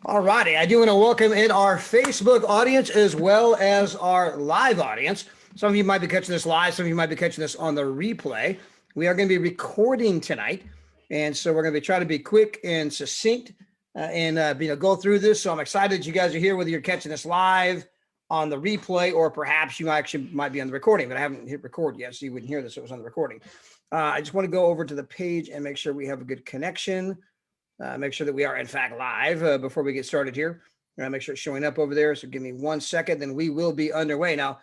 All righty. I do want to welcome in our Facebook audience as well as our live audience. Some of you might be catching this live. Some of you might be catching this on the replay. We are going to be recording tonight. And so we're going to be trying to be quick and succinct and go through this. So I'm excited you guys are here, whether you're catching this live on the replay or perhaps you actually might be on the recording, but I haven't hit record yet, so you wouldn't hear this if it was on the recording. I just want to go over to the page and make sure we have a good connection. Make sure that we are in fact live before we get started here. Make sure it's showing up over there. So give me 1 second, then we will be underway. Now,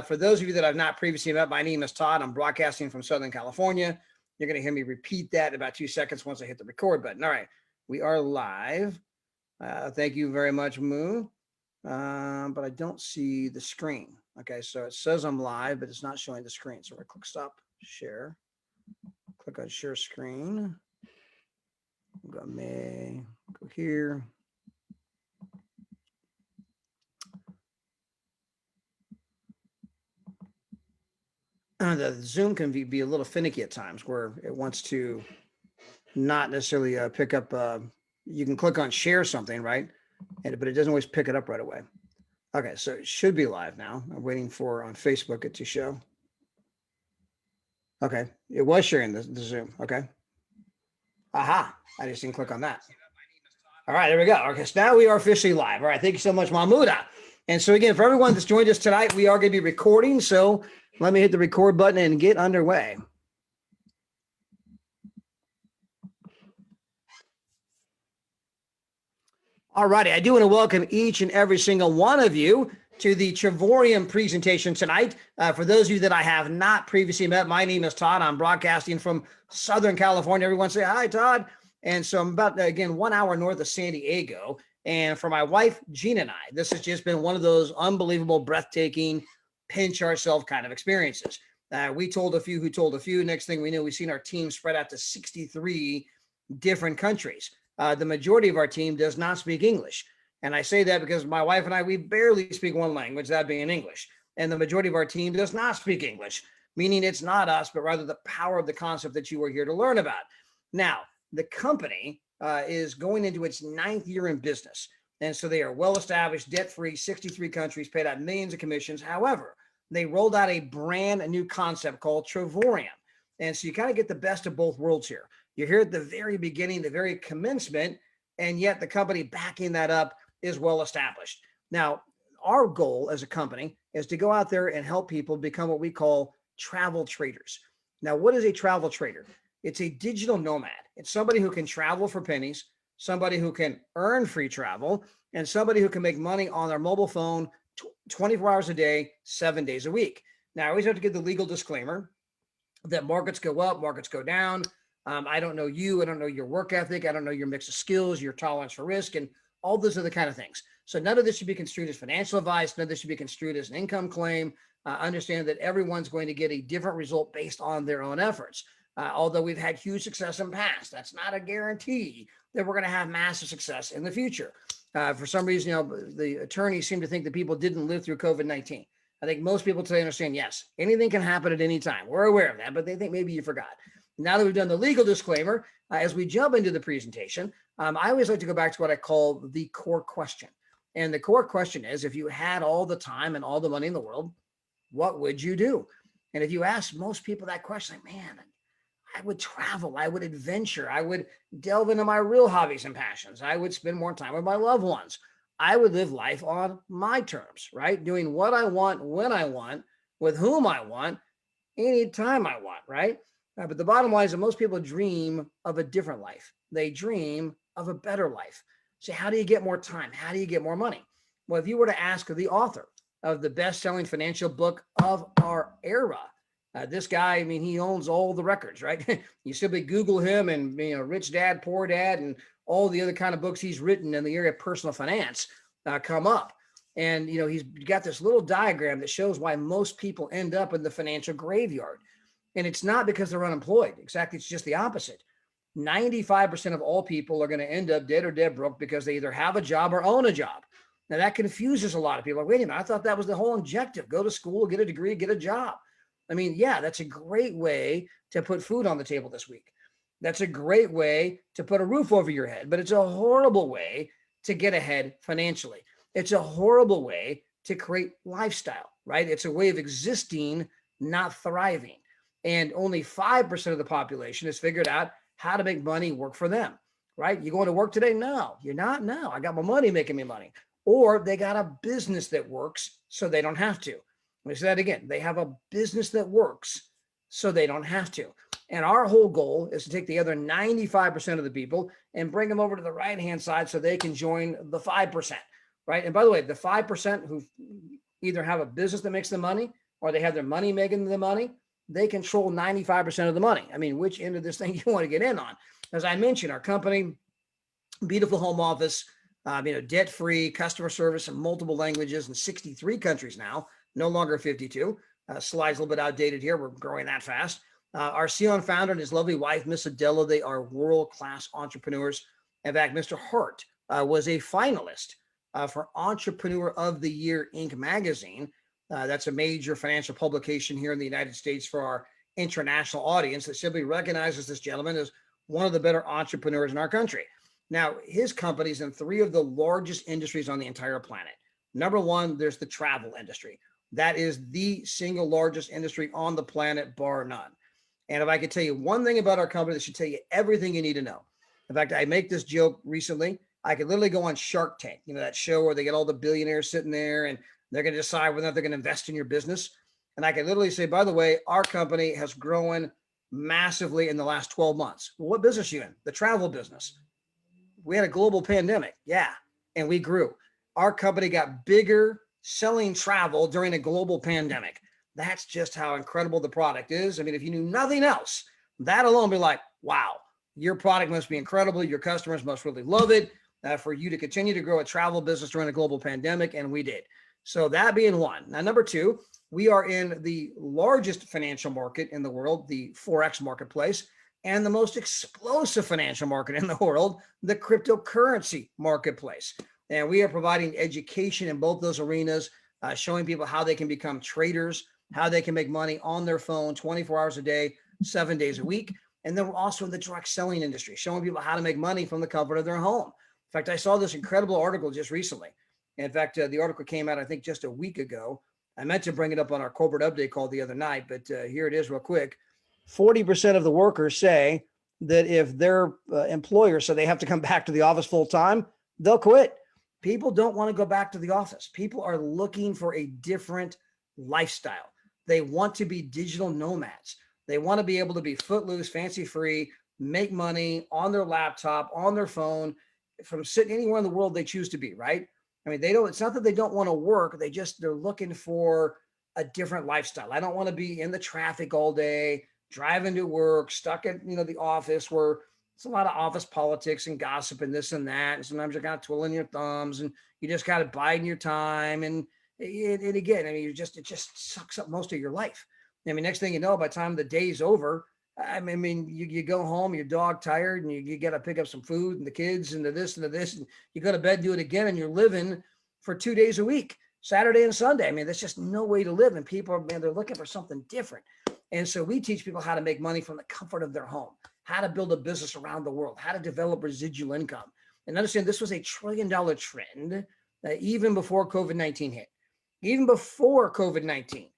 for those of you that I've not previously met, my name is Todd. I'm broadcasting from Southern California. You're going to hear me repeat that in about 2 seconds once I hit the record button. All right, we are live. Thank you very much, Moo. But I don't see the screen. Okay, so it says I'm live, but it's not showing the screen. So we're going to click stop, share. Click on share screen. Go here. The Zoom can be a little finicky at times where it wants to not necessarily pick up. You can click on share something, right? But it doesn't always pick it up right away. Okay, so it should be live now. I'm waiting for on Facebook it to show. Okay, it was sharing the Zoom. Okay. Aha, I just didn't click on that. All right, there we go. Okay, so now we are officially live. All right, thank you so much, Mahmouda. And so again, for everyone that's joined us tonight, we are going to be recording. So let me hit the record button and get underway. All righty, I do want to welcome each and every single one of you to the Travorium presentation tonight. For those of you that I have not previously met, my name is Todd. I'm broadcasting from Southern California. Everyone say hi, Todd. And so I'm about, again, 1 hour north of San Diego. And for my wife, Gina, and I, this has just been one of those unbelievable, breathtaking, pinch ourselves kind of experiences. We told a few who told a few. Next thing we knew, we've seen our team spread out to 63 different countries. The majority of our team does not speak English. And I say that because my wife and I, we barely speak one language, that being English. And the majority of our team does not speak English, meaning it's not us, but rather the power of the concept that you are here to learn about. Now, the company is going into its 9th year in business. And so they are well-established, debt-free, 63 countries, paid out millions of commissions. However, they rolled out a brand new concept called Travorium. And so you kind of get the best of both worlds here. You're here at the very beginning, the very commencement, and yet the company backing that up is well established. Now, our goal as a company is to go out there and help people become what we call travel traders. Now, what is a travel trader? It's a digital nomad. It's somebody who can travel for pennies, somebody who can earn free travel, and somebody who can make money on their mobile phone 24 hours a day, 7 days a week. Now, I always have to give the legal disclaimer that markets go up, markets go down. I don't know you. I don't know your work ethic. I don't know your mix of skills, your tolerance for risk, and all those other kind of things. So none of this should be construed as financial advice. None of this should be construed as an income claim. Understand that everyone's going to get a different result based on their own efforts. Although we've had huge success in the past, that's not a guarantee that we're going to have massive success in the future. For some reason, the attorneys seem to think that people didn't live through COVID-19. I think most people today understand, yes, anything can happen at any time. We're aware of that, but they think maybe you forgot. Now that we've done the legal disclaimer, as we jump into the presentation, I always like to go back to what I call the core question. And the core question is, if you had all the time and all the money in the world, what would you do? And if you ask most people that question, like, man, I would travel, I would adventure, I would delve into my real hobbies and passions. I would spend more time with my loved ones. I would live life on my terms, right? Doing what I want, when I want, with whom I want, anytime I want, right? But the bottom line is that most people dream of a different life. They dream of a better life. So how do you get more time? How do you get more money? Well, if you were to ask the author of the best-selling financial book of our era, this guy, I mean, he owns all the records, right? You simply Google him and, Rich Dad, Poor Dad, and all the other kind of books he's written in the area of personal finance come up. And, he's got this little diagram that shows why most people end up in the financial graveyard. And it's not because they're unemployed. Exactly. It's just the opposite. 95% of all people are going to end up dead or dead broke because they either have a job or own a job. Now that confuses a lot of people. Like, wait a minute, I thought that was the whole objective. Go to school, get a degree, get a job. I mean, yeah, that's a great way to put food on the table this week. That's a great way to put a roof over your head, but it's a horrible way to get ahead financially. It's a horrible way to create lifestyle, right? It's a way of existing, not thriving. And only 5% of the population has figured out how to make money work for them, right? You going to work today? No, you're not. No, I got my money making me money. Or they got a business that works so they don't have to. Let me say that again. They have a business that works so they don't have to. And our whole goal is to take the other 95% of the people and bring them over to the right-hand side so they can join the 5%, right? And by the way, the 5% who either have a business that makes them money or they have their money making the money, they control 95% of the money. I mean, which end of this thing you want to get in on? As I mentioned, our company, beautiful home office, debt-free, customer service in multiple languages in 63 countries now, no longer 52. Slide's a little bit outdated here. We're growing that fast. Our CEO and founder and his lovely wife, Miss Adela, they are world-class entrepreneurs. In fact, Mr. Hart was a finalist for Entrepreneur of the Year Inc. magazine. That's a major financial publication here in the United States for our international audience that simply recognizes this gentleman as one of the better entrepreneurs in our country. Now, his company's in 3 of the largest industries on the entire planet. Number 1, there's the travel industry. That is the single largest industry on the planet, bar none. And if I could tell you one thing about our company that should tell you everything you need to know. In fact, I make this joke recently. I could literally go on Shark Tank, that show where they get all the billionaires sitting there and they're going to decide whether or not they're going to invest in your business. And I could literally say, by the way, our company has grown massively in the last 12 months. Well, what business are you in? The travel business. We had a global pandemic. Yeah. And we grew. Our company got bigger selling travel during a global pandemic. That's just how incredible the product is. I mean, if you knew nothing else, that alone be like, wow, your product must be incredible. Your customers must really love it for you to continue to grow a travel business during a global pandemic. And we did. So that being one. Now, number 2, we are in the largest financial market in the world, the Forex marketplace, and the most explosive financial market in the world, the cryptocurrency marketplace. And we are providing education in both those arenas, showing people how they can become traders, how they can make money on their phone 24 hours a day, 7 days a week. And then we're also in the direct selling industry, showing people how to make money from the comfort of their home. In fact, I saw this incredible article just recently. In fact, the article came out, I think, just a week ago. I meant to bring it up on our corporate update call the other night, but here it is real quick. 40% of the workers say that if their employer said they have to come back to the office full time, they'll quit. People don't want to go back to the office. People are looking for a different lifestyle. They want to be digital nomads. They want to be able to be footloose, fancy free, make money on their laptop, on their phone, from sitting anywhere in the world they choose to be, right? I mean, it's not that they don't want to work. They're looking for a different lifestyle. I don't want to be in the traffic all day, driving to work, stuck at, the office where it's a lot of office politics and gossip and this and that. And sometimes you're kind of twiddling your thumbs and you just got to biding your time. And again, I mean, it just sucks up most of your life. I mean, next thing you know, by the time the day's over, I mean, you go home, your dog tired, and you got to pick up some food and the kids and this and this, and you go to bed, do it again, and you're living for 2 days a week, Saturday and Sunday. I mean, that's just no way to live. And people they're looking for something different. And so we teach people how to make money from the comfort of their home, how to build a business around the world, how to develop residual income. And understand this was a $1 trillion trend even before COVID-19 hit. Even before COVID-19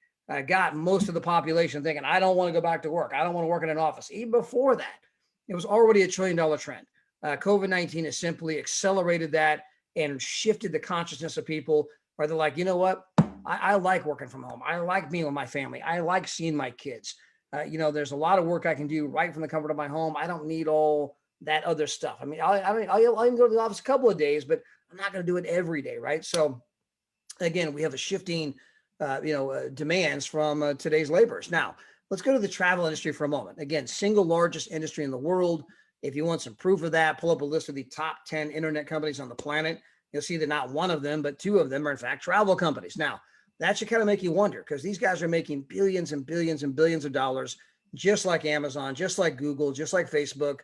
got most of the population thinking, I don't want to go back to work. I don't want to work in an office. Even before that, it was already a $1 trillion trend. COVID-19 has simply accelerated that and shifted the consciousness of people where they're like, you know what? I like working from home. I like being with my family. I like seeing my kids. There's a lot of work I can do right from the comfort of my home. I don't need all that other stuff. I mean, I'll even go to the office a couple of days, but I'm not going to do it every day, right? So again, we have a shifting, demands from today's laborers. Now, let's go to the travel industry for a moment. Again, single largest industry in the world. If you want some proof of that, pull up a list of the top 10 internet companies on the planet. You'll see that not one of them, but 2 of them are in fact travel companies. Now, that should kind of make you wonder because these guys are making billions and billions and billions of dollars, just like Amazon, just like Google, just like Facebook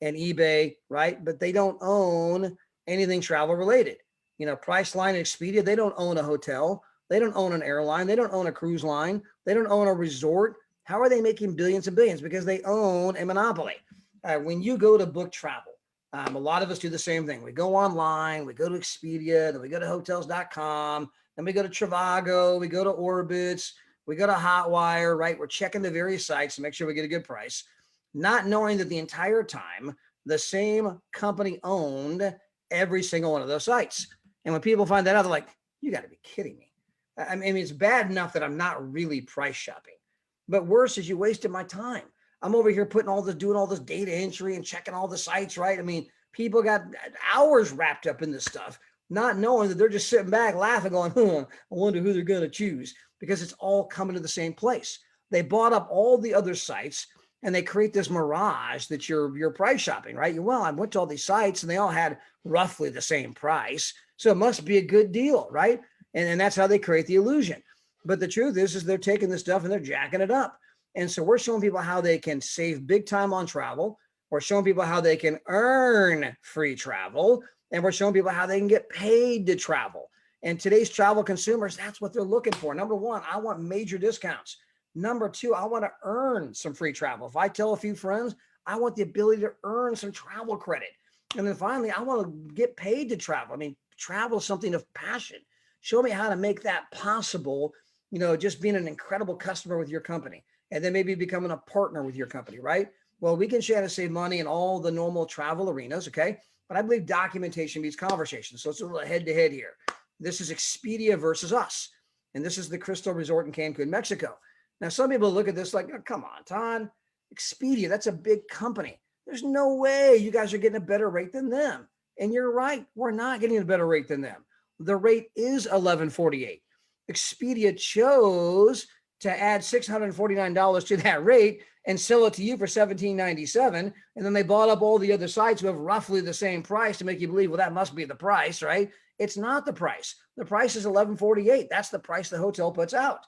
and eBay, right? But they don't own anything travel related. Priceline and Expedia, they don't own a hotel. They don't own an airline. They don't own a cruise line. They don't own a resort. How are they making billions and billions? Because they own a monopoly. When you go to book travel, A lot of us do the same thing. We go online, we go to Expedia, then we go to hotels.com, then we go to Trivago, we go to Orbitz, we go to Hotwire, right? We're checking the various sites to make sure we get a good price, not knowing that the entire time the same company owned every single one of those sites. And when people find that out, they're like, you got to be kidding me. I mean, it's bad enough that I'm not really price shopping, but worse is you wasted my time. I'm over here doing all this data entry and checking all the sites, right? I mean, people got hours wrapped up in this stuff, not knowing that they're just sitting back laughing, going, I wonder who they're going to choose, because it's all coming to the same place. They bought up all the other sites and they create this mirage that you're price shopping, right? Well, I went to all these sites and they all had roughly the same price, so it must be a good deal, right? And that's how they create the illusion. But the truth is they're taking this stuff and they're jacking it up. And so we're showing people how they can save big time on travel. We're showing people how they can earn free travel. And we're showing people how they can get paid to travel. And today's travel consumers, that's what they're looking for. Number one, I want major discounts. Number two, I want to earn some free travel. If I tell a few friends, I want the ability to earn some travel credit. And then finally, I want to get paid to travel. I mean, travel is something of passion. Show me how to make that possible, just being an incredible customer with your company, and then maybe becoming a partner with your company, right? Well, we can show you how to save money in all the normal travel arenas, okay? But I believe documentation beats conversation. So it's a little head-to-head here. This is Expedia versus us. And this is the Crystal Resort in Cancun, Mexico. Now, some people look at this like, oh, come on, Todd, Expedia, that's a big company. There's no way you guys are getting a better rate than them. And you're right, we're not getting a better rate than them. The rate is $11.48. Expedia chose to add $649 to that rate and sell it to you for $17.97. And then they bought up all the other sites who have roughly the same price to make you believe, well, that must be the price, right? It's not the price. The price is $11.48. That's the price the hotel puts out.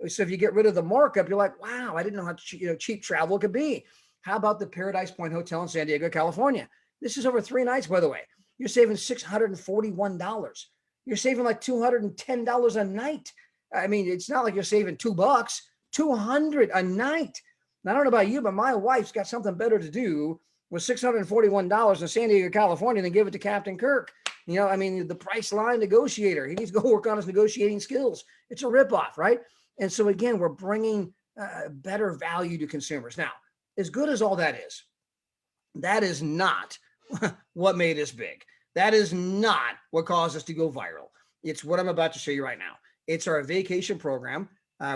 So if you get rid of the markup, you're like, wow, I didn't know how cheap travel could be. How about the Paradise Point Hotel in San Diego, California? This is over 3 nights, by the way. You're saving $641. You're saving like $210 a night. I mean, it's not like you're saving $2, $200 a night. Now, I don't know about you, but my wife's got something better to do with $641 in San Diego, California than give it to Captain Kirk. I mean, the Priceline negotiator, he needs to go work on his negotiating skills. It's a ripoff, right? And so again, we're bringing better value to consumers. Now, as good as all that is not what made us big. That is not what caused us to go viral. It's what I'm about to show you right now. It's our vacation program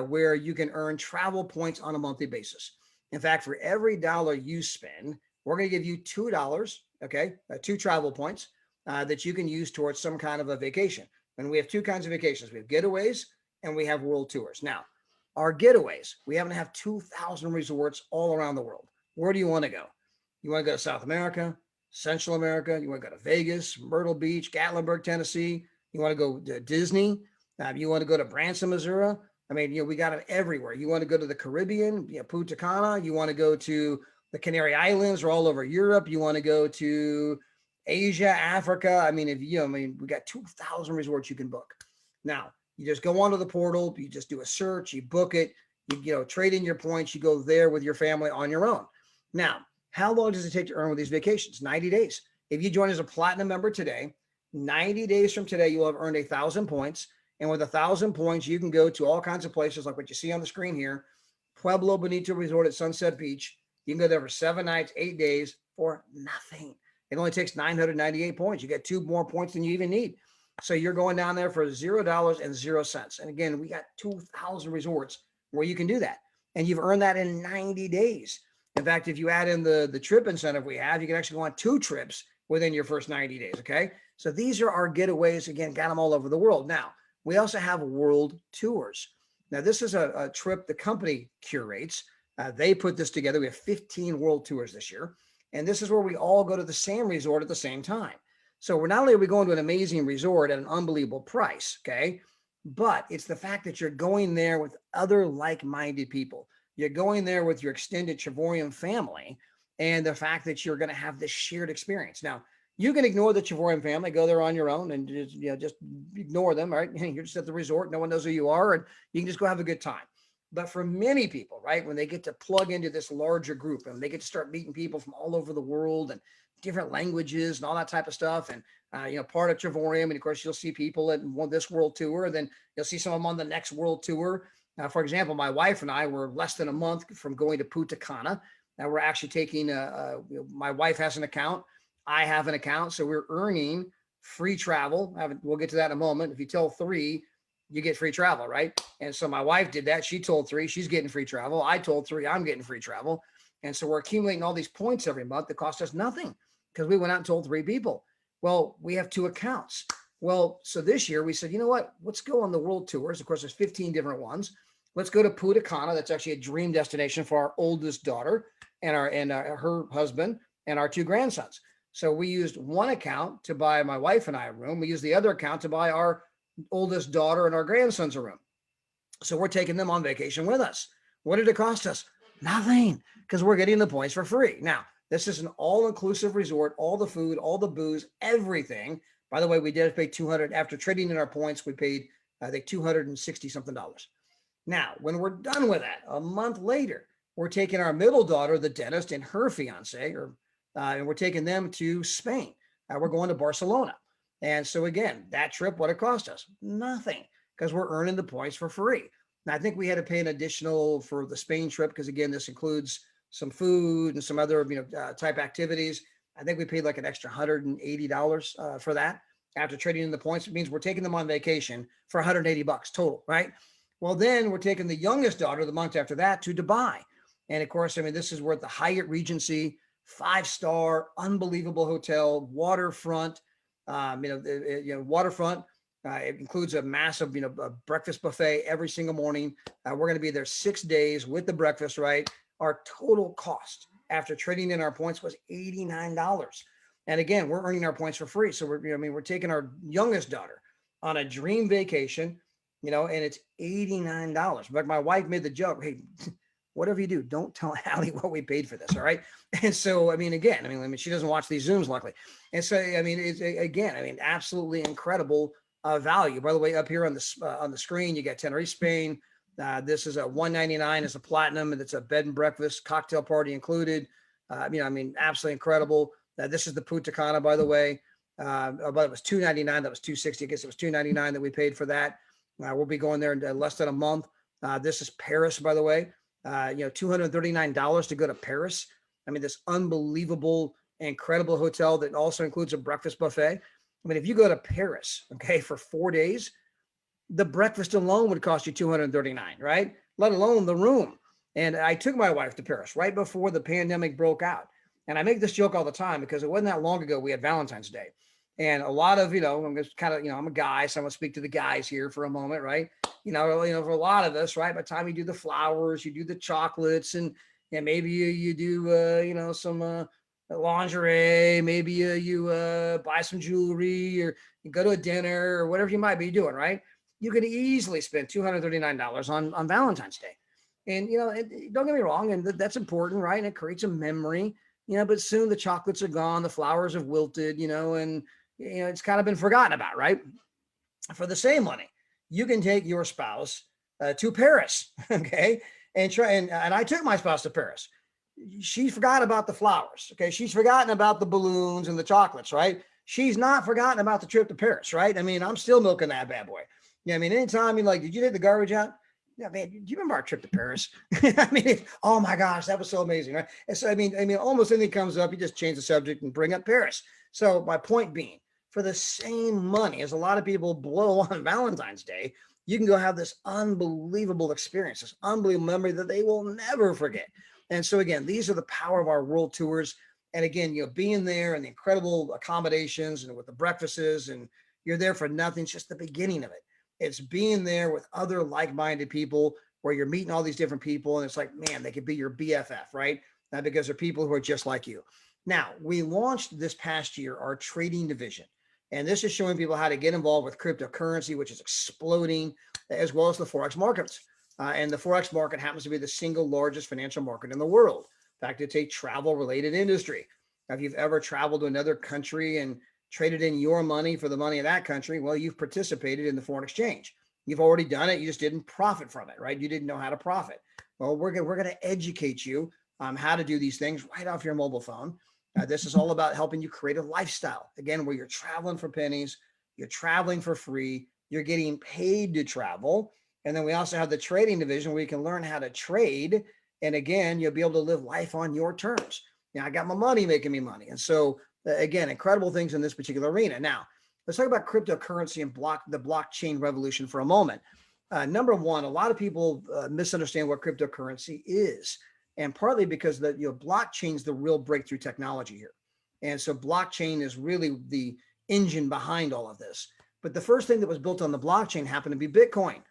where you can earn travel points on a monthly basis. In fact, for every dollar you spend, we're going to give you $2, okay, 2 travel points that you can use towards some kind of a vacation. And we have 2 kinds of vacations. We have getaways and we have world tours. Now, our getaways, we happen to have 2,000 resorts all around the world. Where do you want to go? You want to go to South America, Central America? You want to go to Vegas, Myrtle Beach, Gatlinburg, Tennessee? You want to go to Disney? You want to go to Branson, Missouri? I mean, we got it everywhere. You want to go to the Caribbean, Punta Cana? You want to go to the Canary Islands or all over Europe? You want to go to Asia, Africa? I mean, we got 2,000 resorts you can book. Now, you just go onto the portal, you just do a search, you book it, you trade in your points, you go there with your family on your own. Now, how long does it take to earn with these vacations? 90 days. If you join as a platinum member today, 90 days from today, you'll have earned 1,000 points. And with 1,000 points, you can go to all kinds of places like what you see on the screen here. Pueblo Bonito Resort at Sunset Beach. You can go there for 7 nights, 8 days for nothing. It only takes 998 points. You get 2 more points than you even need. So you're going down there for $0.00. And again, we got 2,000 resorts where you can do that. And you've earned that in 90 days. In fact, if you add in the trip incentive we have, you can actually go on 2 trips within your first 90 days, okay? So these are our getaways. Again, got them all over the world. Now, we also have world tours. Now, this is a trip the company curates. They put this together. We have 15 world tours this year. And this is where we all go to the same resort at the same time. So we're not only are we going to an amazing resort at an unbelievable price, okay? But it's the fact that you're going there with other like-minded people. You're going there with your extended Travorium family, and the fact that you're going to have this shared experience. Now, you can ignore the Travorium family, go there on your own, and just ignore them, right? You're just at the resort, no one knows who you are, and you can just go have a good time. But for many people, right, when they get to plug into this larger group and they get to start meeting people from all over the world and different languages and all that type of stuff. And, part of Travorium. And of course, you'll see people at this world tour, then you'll see some of them on the next world tour. For example, my wife and I were less than a month from going to Punta Cana. Now we're actually taking, my wife has an account. I have an account. So we're earning free travel. We'll get to that in a moment. If you tell 3, you get free travel, right? And so my wife did that. She told 3, she's getting free travel. I told 3, I'm getting free travel. And so we're accumulating all these points every month that cost us nothing because we went out and told 3 people. Well, we have 2 accounts. Well, so this year we said, you know what? Let's go on the world tours. Of course, there's 15 different ones. Let's go to Punta Cana. That's actually a dream destination for our oldest daughter and her husband and our 2 grandsons. So we used one account to buy my wife and I a room. We used the other account to buy our oldest daughter and our grandsons a room. So we're taking them on vacation with us. What did it cost us? Nothing, because we're getting the points for free. Now, this is an all-inclusive resort, all the food, all the booze, everything. By the way, we did pay $200 after trading in our points. We paid, I think, $260 something. Now, when we're done with that, a month later, we're taking our middle daughter, the dentist, and her fiance, and we're taking them to Spain. We're going to Barcelona. And so again, that trip, what it cost us? Nothing, because we're earning the points for free. Now, I think we had to pay an additional for the Spain trip, because again, this includes some food and some other, type activities. I think we paid like an extra $180 for that after trading in the points. It means we're taking them on vacation for $180 total, right? Well, then we're taking the youngest daughter the month after that to Dubai. And of course, this is where the Hyatt Regency, 5-star, unbelievable hotel, waterfront, waterfront. It includes a massive, a breakfast buffet every single morning. We're going to be there 6 days with the breakfast, right? Our total cost after trading in our points was $89. And again, we're earning our points for free. So we're taking our youngest daughter on a dream vacation, and it's $89. But my wife made the joke, hey, whatever you do, don't tell Allie what we paid for this. All right. And so, she doesn't watch these Zooms luckily. And so, it's absolutely incredible value. By the way, up here on the screen, you got Tenerife, Spain. This is a $199 as a platinum, and it's a bed and breakfast, cocktail party included. Absolutely incredible. This is the Punta Cana, by the way. But it was $299. That was $260. I guess it was $299 that we paid for that. We'll be going there in less than a month. This is Paris, by the way. $239 to go to Paris. This unbelievable, incredible hotel that also includes a breakfast buffet. If you go to Paris, okay, for 4 days, the breakfast alone would cost you $239, right? Let alone the room. And I took my wife to Paris right before the pandemic broke out. And I make this joke all the time because it wasn't that long ago we had Valentine's Day. And a lot of, I'm just kind of, I'm a guy, so I'm gonna speak to the guys here for a moment, right? For a lot of us, right? By the time you do the flowers, you do the chocolates, and maybe you do, some lingerie, maybe you buy some jewelry, or you go to a dinner, or whatever you might be doing, right? You could easily spend $239 on Valentine's Day. And, don't get me wrong, and that's important, right? And it creates a memory, but soon the chocolates are gone, the flowers have wilted, and, it's kind of been forgotten about, right? For the same money, you can take your spouse to Paris, okay? And I took my spouse to Paris. She forgot about the flowers, okay? She's forgotten about the balloons and the chocolates, right? She's not forgotten about the trip to Paris, right? I'm still milking that bad boy. Anytime you're like, did you take the garbage out? Yeah, man, do you remember our trip to Paris? Oh my gosh, that was so amazing, right? And so, almost anything comes up, you just change the subject and bring up Paris. So my point being, for the same money as a lot of people blow on Valentine's Day, you can go have this unbelievable experience, this unbelievable memory that they will never forget. And so again, these are the power of our world tours. And again, being there and the incredible accommodations and with the breakfasts, and you're there for nothing. It's just the beginning of it. It's being there with other like-minded people where you're meeting all these different people. And it's like, man, they could be your BFF, right? Because they're people who are just like you. Now, we launched this past year our trading division. And this is showing people how to get involved with cryptocurrency, which is exploding, as well as the Forex markets. And the Forex market happens to be the single largest financial market in the world. In fact, it's a travel-related industry. Now, if you've ever traveled to another country and traded in your money for the money of that country, well, you've participated in the foreign exchange. You've already done it. You just didn't profit from it, right? You didn't know how to profit. Well, we're going to educate you on how to do these things right off your mobile phone. This is all about helping you create a lifestyle, again, where you're traveling for pennies, you're traveling for free, you're getting paid to travel. And then we also have the trading division where you can learn how to trade. And again, you'll be able to live life on your terms. I got my money making me money. And so, again, incredible things in this particular arena. Now, let's talk about cryptocurrency and the blockchain revolution for a moment. Number one, a lot of people misunderstand what cryptocurrency is, and partly because the blockchain is the real breakthrough technology here. And so blockchain is really the engine behind all of this. But the first thing that was built on the blockchain happened to be Bitcoin.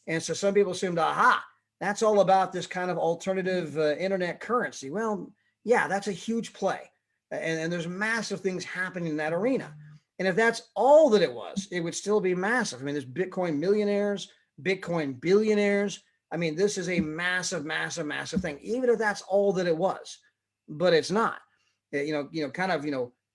And so some people assumed, aha, that's all about this kind of alternative internet currency. Well, yeah, that's a huge play. And there's massive things happening in that arena. And if that's all that it was, it would still be massive. I mean, there's Bitcoin millionaires, Bitcoin billionaires. I mean, this is a massive, massive, massive thing, even if that's all that it was, but it's not.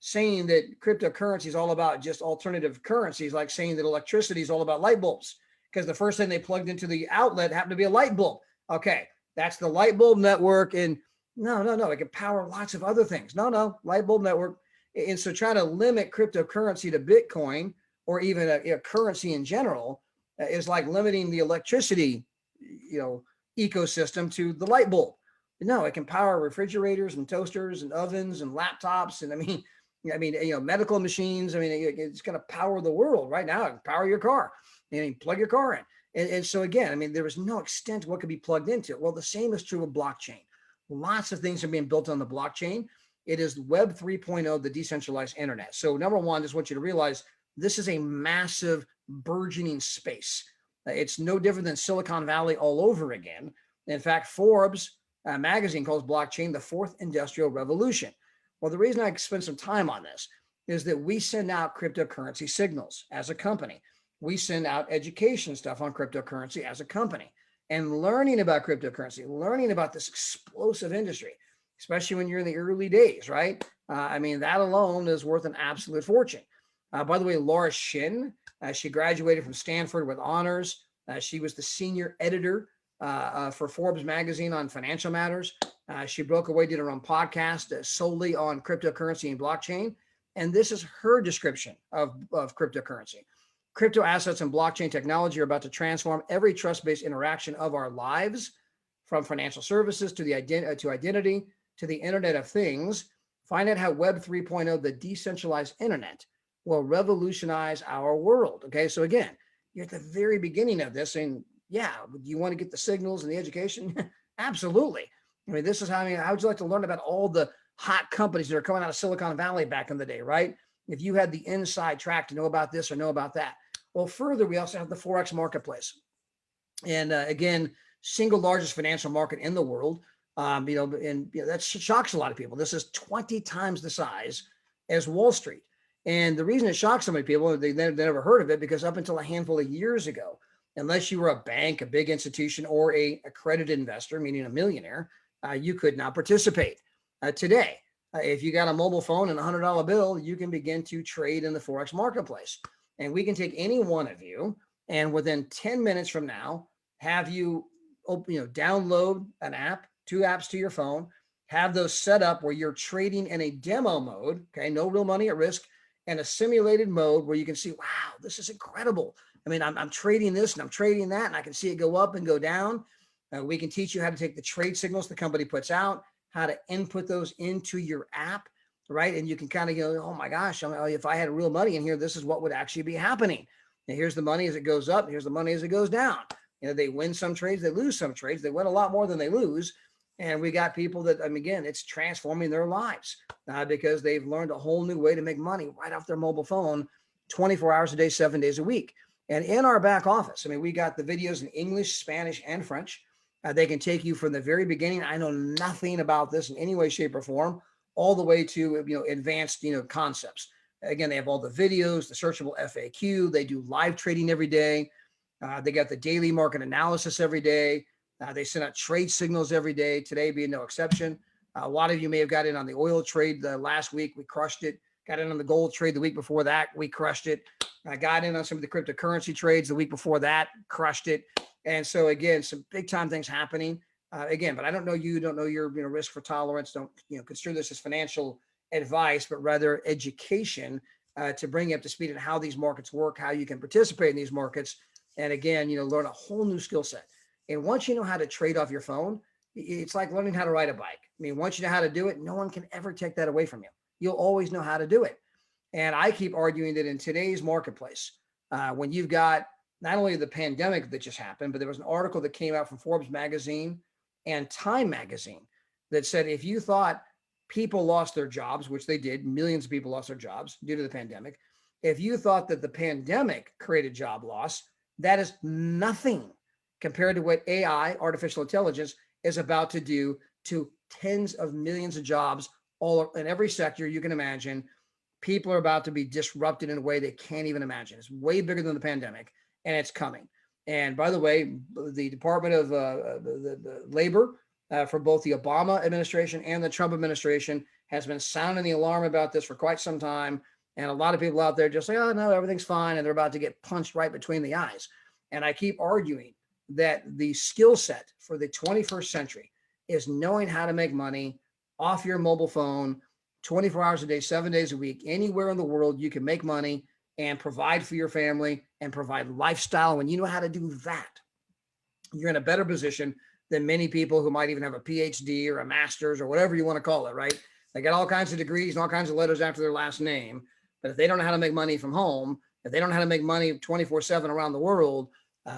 Saying that cryptocurrency is all about just alternative currencies, like saying that electricity is all about light bulbs, because the first thing they plugged into the outlet happened to be a light bulb. Okay, that's the light bulb network. And no, it can power lots of other things. No, light bulb network. And so try to limit cryptocurrency to Bitcoin or even a currency in general is like limiting the electricity, ecosystem to the light bulb. No, it can power refrigerators and toasters and ovens and laptops. And I mean, medical machines. I mean, it's going to power the world right now. It can power your car and you plug your car in. And so again, I mean, there is no extent to what could be plugged into. Well, the same is true with blockchain. Lots of things are being built on the blockchain. It is Web 3.0, the decentralized internet. So number one, just want you to realize this is a massive burgeoning space. It's no different than Silicon Valley all over again. In fact, Forbes magazine calls blockchain the fourth industrial revolution. Well, the reason I spend some time on this is that we send out cryptocurrency signals as a company. We send out education stuff on cryptocurrency as a company, and learning about cryptocurrency, learning about this explosive industry, especially when you're in the early days, right? That alone is worth an absolute fortune. By the way, Laura Shin, she graduated from Stanford with honors. She was the senior editor for Forbes magazine on financial matters. She broke away, did her own podcast solely on cryptocurrency and blockchain. And this is her description of cryptocurrency. Crypto assets and blockchain technology are about to transform every trust-based interaction of our lives, from financial services to identity to the Internet of Things. Find out how Web 3.0, the decentralized internet, will revolutionize our world. Okay, so again, you're at the very beginning of this, and yeah, do you want to get the signals and the education? Absolutely. I mean, this is how would you like to learn about all the hot companies that are coming out of Silicon Valley back in the day, right? If you had the inside track to know about this or know about that. Well, further, we also have the Forex marketplace. And again, single largest financial market in the world. That shocks a lot of people. This is 20 times the size as Wall Street. And the reason it shocks so many people, they never heard of it, because up until a handful of years ago, unless you were a bank, a big institution, or a accredited investor, meaning a millionaire, you could not participate. Today, if you got a mobile phone and a $100 bill, you can begin to trade in the Forex marketplace. And we can take any one of you, and within 10 minutes from now, have you download an app, 2 apps to your phone, have those set up where you're trading in a demo mode, okay, no real money at risk, and a simulated mode where you can see, wow, this is incredible. I mean, I'm trading this and I'm trading that, and I can see it go up and go down. We can teach you how to take the trade signals the company puts out, how to input those into your app, right? And you can kind of go, oh my gosh, if I had real money in here, this is what would actually be happening. And here's the money as it goes up. Here's the money as it goes down. They win some trades, they lose some trades. They win a lot more than they lose. And we got people that, again, it's transforming their lives because they've learned a whole new way to make money right off their mobile phone, 24 hours a day, 7 days a week. And in our back office, we got the videos in English, Spanish, and French. They can take you from the very beginning. I know nothing about this in any way, shape, or form, all the way to advanced concepts. Again, they have all the videos, the searchable FAQ. They do live trading every day. They got the daily market analysis every day. They send out trade signals every day, today being no exception. A lot of you may have got in on the oil trade last week. We crushed it. Got in on the gold trade the week before that. We crushed it. I got in on some of the cryptocurrency trades the week before that. Crushed it. And so, again, some big time things happening. But I don't know you, don't know your risk for tolerance. Don't consider this as financial advice, but rather education to bring you up to speed on how these markets work, how you can participate in these markets. And again, learn a whole new skill set. And once you know how to trade off your phone, it's like learning how to ride a bike. I mean, once you know how to do it, no one can ever take that away from you. You'll always know how to do it. And I keep arguing that in today's marketplace, when you've got not only the pandemic that just happened, but there was an article that came out from Forbes magazine and Time magazine that said if you thought people lost their jobs, which they did, millions of people lost their jobs due to the pandemic. If you thought that the pandemic created job loss, that is nothing compared to what AI, artificial intelligence, is about to do to tens of millions of jobs all in every sector you can imagine. People are about to be disrupted in a way they can't even imagine. It's way bigger than the pandemic, and it's coming. And by the way, the Department of the Labor for both the Obama administration and the Trump administration has been sounding the alarm about this for quite some time. And a lot of people out there just say, oh, no, everything's fine. And they're about to get punched right between the eyes. And I keep arguing that the skill set for the 21st century is knowing how to make money off your mobile phone 24 hours a day, 7 days a week, anywhere in the world. You can make money and provide for your family and provide lifestyle. When you know how to do that, you're in a better position than many people who might even have a PhD or a master's or whatever you want to call it, right? They got all kinds of degrees and all kinds of letters after their last name. But if they don't know how to make money from home, if they don't know how to make money 24/7 around the world,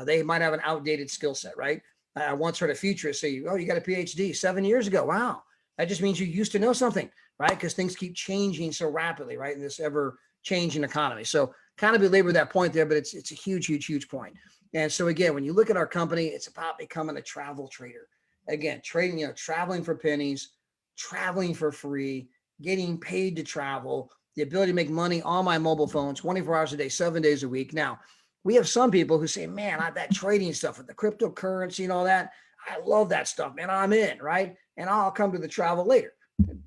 they might have an outdated skill set, right? I once heard a futurist say, oh, you got a PhD 7 years ago. Wow. That just means you used to know something, right? Because things keep changing so rapidly, right? In this ever changing economy. So kind of belabor that point there, but it's a huge, huge, huge point. And so again, when you look at our company, it's about becoming a travel trader. Again, trading, traveling for pennies, traveling for free, getting paid to travel, the ability to make money on my mobile phone 24 hours a day, 7 days a week. Now, we have some people who say, man, that trading stuff with the cryptocurrency and all that, I love that stuff, man. I'm in, right? And I'll come to the travel later.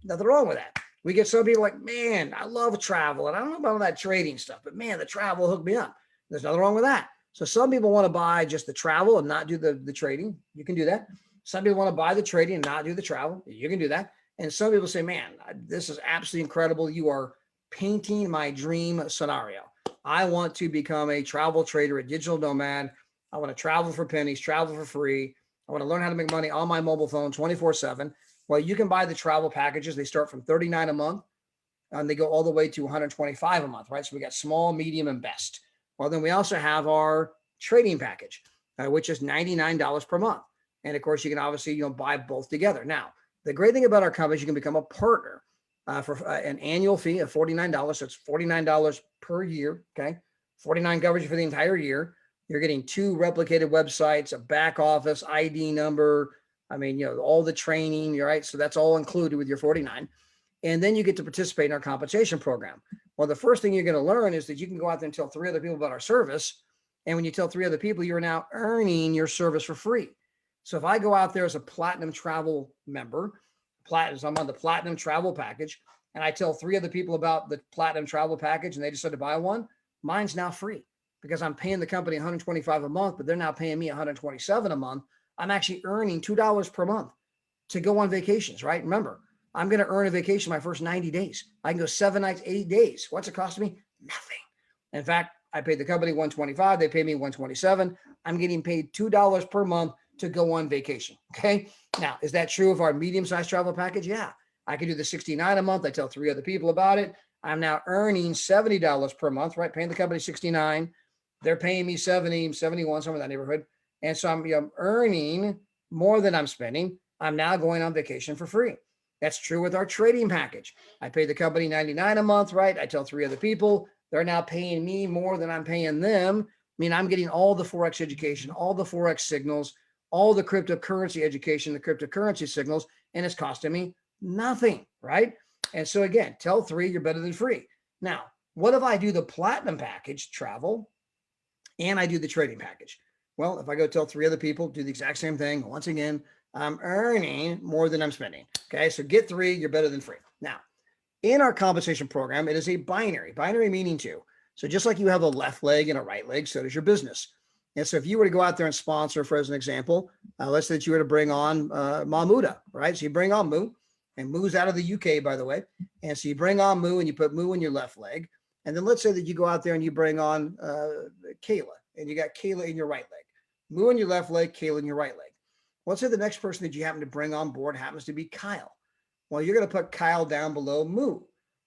Nothing wrong with that. We get some people like, man, I love travel. And I don't know about all that trading stuff, but man, the travel hooked me up. There's nothing wrong with that. So some people want to buy just the travel and not do the trading. You can do that. Some people want to buy the trading and not do the travel. You can do that. And some people say, man, this is absolutely incredible. You are painting my dream scenario. I want to become a travel trader, a digital nomad. I want to travel for pennies, travel for free. I want to learn how to make money on my mobile phone 24/7. Well, you can buy the travel packages. They start from $39 a month and they go all the way to $125 a month, right? So we got small, medium, and best. Well, then we also have our trading package, which is $99 per month. And of course, you can obviously, buy both together. Now, the great thing about our company is you can become a partner for an annual fee of $49. So it's $49 per year. Okay. $49 covers you for the entire year. You're getting 2 replicated websites, a back office, ID number. I mean, all the training, right? So that's all included with your $49. And then you get to participate in our compensation program. Well, the first thing you're going to learn is that you can go out there and tell 3 other people about our service. And when you tell 3 other people, you're now earning your service for free. So if I go out there as a platinum travel member, I'm on the platinum travel package, and I tell 3 other people about the platinum travel package and they decide to buy one, mine's now free because I'm paying the company $125 a month, but they're now paying me $127 a month. I'm actually earning $2 per month to go on vacations, right? Remember, I'm going to earn a vacation my first 90 days. I can go 7 nights, 8 days. What's it cost me? Nothing. In fact, I paid the company $125. They pay me $127. I'm getting paid $2 per month to go on vacation. Okay. Now, is that true of our medium-sized travel package? Yeah. I can do the $69 a month. I tell 3 other people about it. I'm now earning $70 per month, right? Paying the company $69. They're paying me $70, $71, somewhere in that neighborhood. And so I'm earning more than I'm spending. I'm now going on vacation for free. That's true with our trading package. I pay the company $99 a month, right? I tell 3 other people. They're now paying me more than I'm paying them. I mean, I'm getting all the Forex education, all the Forex signals, all the cryptocurrency education, the cryptocurrency signals, and it's costing me nothing, right? And so again, tell 3 you're better than free. Now, what if I do the platinum package, travel, and I do the trading package? Well, if I go tell 3 other people, do the exact same thing, once again, I'm earning more than I'm spending. Okay, so get 3, you're better than free. Now, in our compensation program, it is a binary meaning 2. So just like you have a left leg and a right leg, so does your business. And so if you were to go out there and sponsor, for as an example, let's say that you were to bring on Mahmuda, right? So you bring on Moo, and Moo's out of the UK, by the way. And so you bring on Moo and you put Moo in your left leg. And then let's say that you go out there and you bring on Kayla, and you got Kayla in your right leg. Moo in your left leg, Kayla in your right leg. Let's say the next person that you happen to bring on board happens to be Kyle. Well, you're going to put Kyle down below Moo.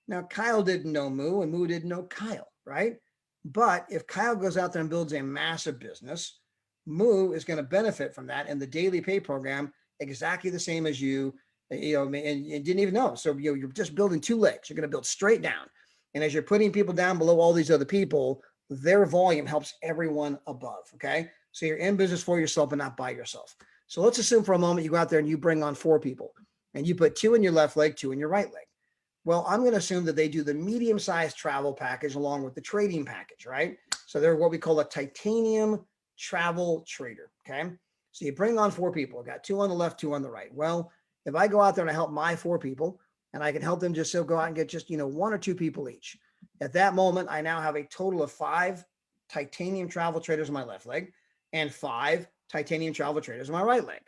Now, Kyle didn't know Moo and Moo didn't know Kyle, right? But if Kyle goes out there and builds a massive business, Moo is going to benefit from that in the daily pay program exactly the same as you, and didn't even know. So you're just building two legs. You're going to build straight down. And as you're putting people down below all these other people, their volume helps everyone above, okay? So you're in business for yourself and not by yourself. So let's assume for a moment you go out there and you bring on 4 people and you put 2 in your left leg, 2 in your right leg. Well, I'm going to assume that they do the medium-sized travel package along with the trading package, right? So they're what we call a titanium travel trader, okay? So you bring on 4 people, got 2 on the left, 2 on the right. Well, if I go out there and I help my 4 people and I can help them just go out and get just, 1 or 2 people each. At that moment, I now have a total of 5 titanium travel traders on my left leg and 5 titanium travel traders on my right leg.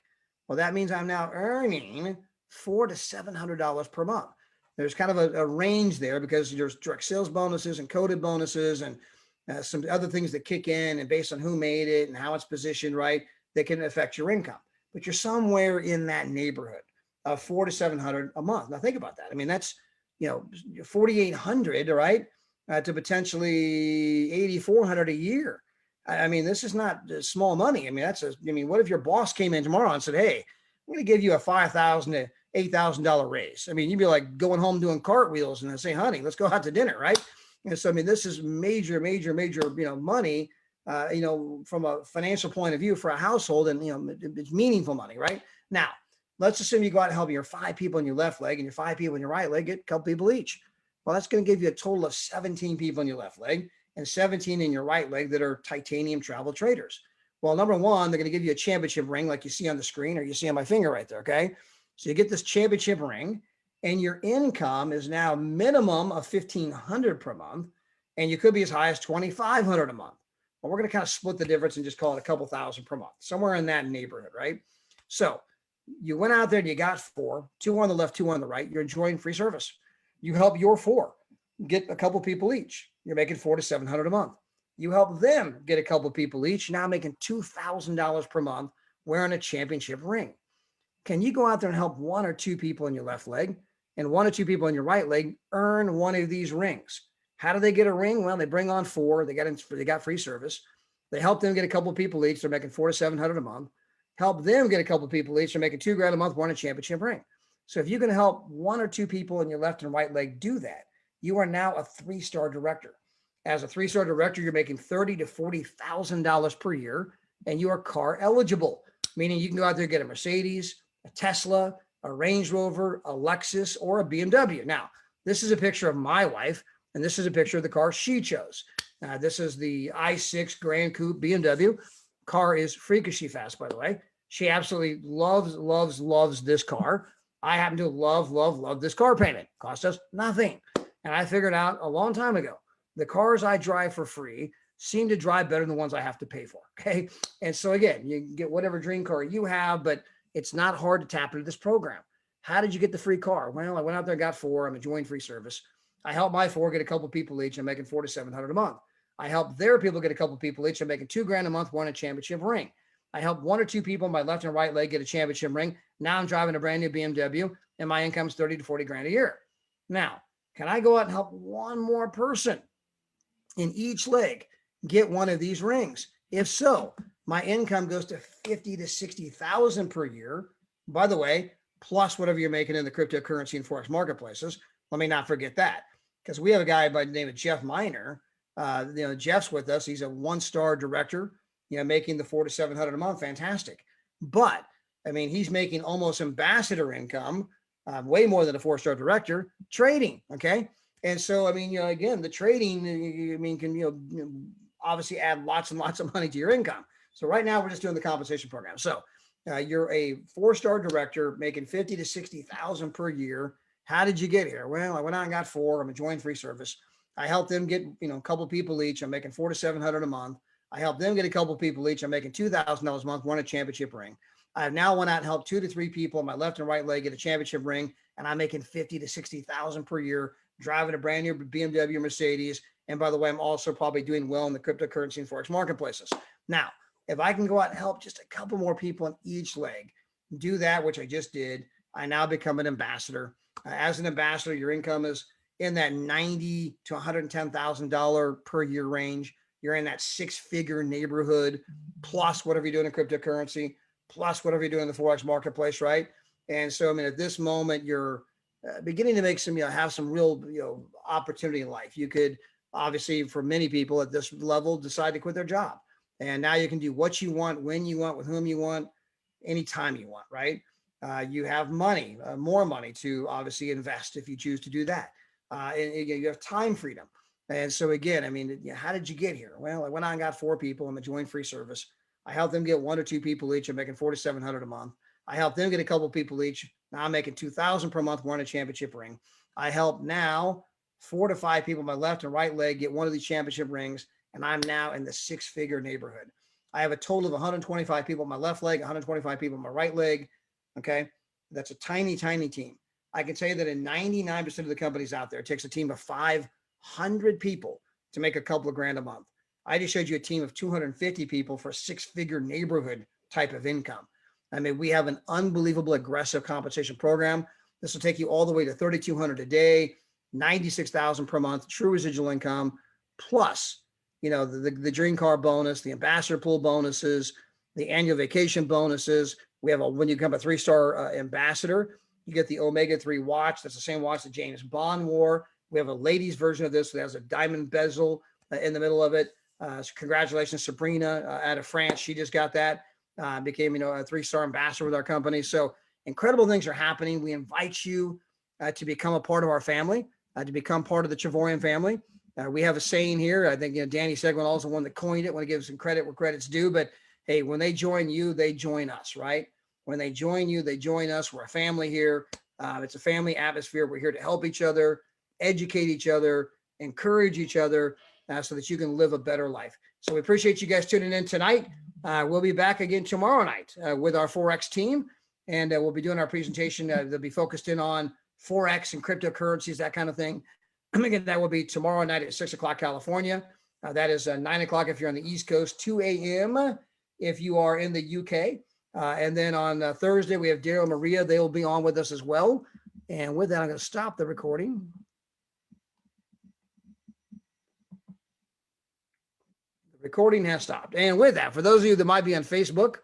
Well, that means I'm now earning $400 to $700 per month. There's kind of a range there because there's direct sales bonuses and coded bonuses and some other things that kick in, and based on who made it and how it's positioned, right, that can affect your income. But you're somewhere in that neighborhood of $400 to $700 a month. Now think about that. I mean, that's $4,800, right, to potentially $8,400 a year. I mean, this is not small money. I mean, what if your boss came in tomorrow and said, "Hey, I'm going to give you a $5,000 to $8,000 raise"? I mean, you'd be like going home doing cartwheels and then say, "Honey, let's go out to dinner," right? And so, I mean, this is major, money, from a financial point of view for a household, and it's meaningful money, right? Now, let's assume you go out and help your 5 people in your left leg and your 5 people in your right leg, get a couple people each. Well, that's going to give you a total of 17 people in your left leg and 17 in your right leg that are titanium travel traders. Well, number one, they're going to give you a championship ring like you see on the screen, or you see on my finger right there, okay? So you get this championship ring, and your income is now minimum of $1,500 per month, and you could be as high as $2,500 a month. Well, we're going to kind of split the difference and just call it a couple thousand per month, somewhere in that neighborhood, right? So you went out there and you got 4, 2 on the left, 2 on the right. You're enjoying free service. You help your 4 get a couple people each. You're making $400 to $700 a month. You help them get a couple people each, now making $2,000 per month, wearing a championship ring. Can you go out there and help 1 or 2 people in your left leg and 1 or 2 people in your right leg earn one of these rings? How do they get a ring? Well, they bring on 4. They got free service. They help them get a couple people each. They're making $400 to $700 a month. Help them get a couple people each. They're making $2,000 a month, wearing a championship ring. So if you can help 1 or 2 people in your left and right leg do that, you are now a 3-star director. As a 3-star director, you're making $30,000 to $40,000 per year, and you are car eligible, meaning you can go out there and get a Mercedes, a Tesla, a Range Rover, a Lexus, or a BMW. Now, this is a picture of my wife, and this is a picture of the car she chose. This is the i6 Grand Coupe BMW. Car is freakishly fast, by the way. She absolutely loves this car. I happen to love this car payment. Cost us nothing. And I figured out a long time ago, the cars I drive for free seem to drive better than the ones I have to pay for, okay? And so again, you get whatever dream car you have, but it's not hard to tap into this program. How did you get the free car? Well, I went out there and got 4. I'm enjoying free service. I helped my 4 get a couple people each. I'm making $400 to $700 a month. I helped their people get a couple people each. I'm making $2,000 a month, wearing a championship ring. I helped 1 or 2 people on my left and right leg get a championship ring. Now I'm driving a brand new BMW, and my income is $30,000 to $40,000 a year. Now, can I go out and help 1 more person in each leg get one of these rings? If so, my income goes to $50,000 to $60,000 per year. By the way, plus whatever you're making in the cryptocurrency and forex marketplaces. Let me not forget that, because we have a guy by the name of Jeff Miner. Jeff's with us. He's a 1-star director, making the $400 to $700 a month. Fantastic. But I mean, he's making almost ambassador income, way more than a 4-star director trading. Okay. And so, I mean, again, the trading, can, obviously add lots and lots of money to your income. So right now we're just doing the compensation program. So you're a 4-star director making $50,000 to $60,000 per year. How did you get here? Well, I went out and got 4. I'm enjoying free service. I helped them get, a couple people each. I'm making $400 to $700 a month. I helped them get a couple people each. I'm making $2,000 a month, won a championship ring. I've now went out and helped 2 to 3 people on my left and right leg get a championship ring, and I'm making 50 to 60,000 per year, driving a brand new BMW Mercedes. And by the way, I'm also probably doing well in the cryptocurrency and Forex marketplaces. Now, if I can go out and help just a couple more people on each leg, do that, which I just did, I now become an ambassador. As an ambassador, your income is in that $90 to $110,000 per year range. You're in that 6-figure neighborhood, plus whatever you're doing in cryptocurrency, plus whatever you're doing in the Forex marketplace, right? And so, I mean, at this moment, you're beginning to make some, have some real, opportunity in life. You could obviously, for many people at this level, decide to quit their job. And now you can do what you want, when you want, with whom you want, anytime you want, right? You have money, more money to obviously invest if you choose to do that. And you have time freedom. And so again, I mean, how did you get here? Well, I went on and got 4 people in the join free service. I helped them get 1 or 2 people each. I'm making $4,700 a month. I helped them get a couple people each. Now I'm making $2,000 per month, wearing a championship ring. I help now 4 to 5 people, my left and right leg, get one of these championship rings. And I'm now in the 6-figure neighborhood. I have a total of 125 people on my left leg, 125 people on my right leg. Okay. That's a tiny, tiny team. I can tell you that in 99% of the companies out there, it takes a team of 500 people to make a couple of grand a month. I just showed you a team of 250 people for a 6-figure neighborhood type of income. I mean, we have an unbelievable aggressive compensation program. This will take you all the way to 3,200 a day, 96,000 per month, true residual income, plus, the dream car bonus, the ambassador pool bonuses, the annual vacation bonuses. We have when you become a 3-star ambassador, you get the Omega 3 watch. That's the same watch that James Bond wore. We have a ladies version of this that has a diamond bezel in the middle of it. So congratulations, Sabrina out of France. She just got that, became, a 3-star ambassador with our company. So incredible things are happening. We invite you to become a part of our family, to become part of the Travorium family. We have a saying here. I think, Danny Segwin also one that coined it. Want to give some credit where credit's due, but hey, when they join you, they join us, right? When they join you, they join us. We're a family here. It's a family atmosphere. We're here to help each other, educate each other, encourage each other, so that you can live a better life. So we appreciate you guys tuning in tonight. We'll be back again tomorrow night with our Forex team, and we'll be doing our presentation. They'll be focused in on Forex and cryptocurrencies, that kind of thing. Again, that will be tomorrow night at 6 o'clock California. That is 9 o'clock if you're on the East Coast, 2 a.m. if you are in the UK. And then on Thursday, we have Daryl and Maria. They will be on with us as well. And with that, I'm going to stop the recording. The recording has stopped. And with that, for those of you that might be on Facebook,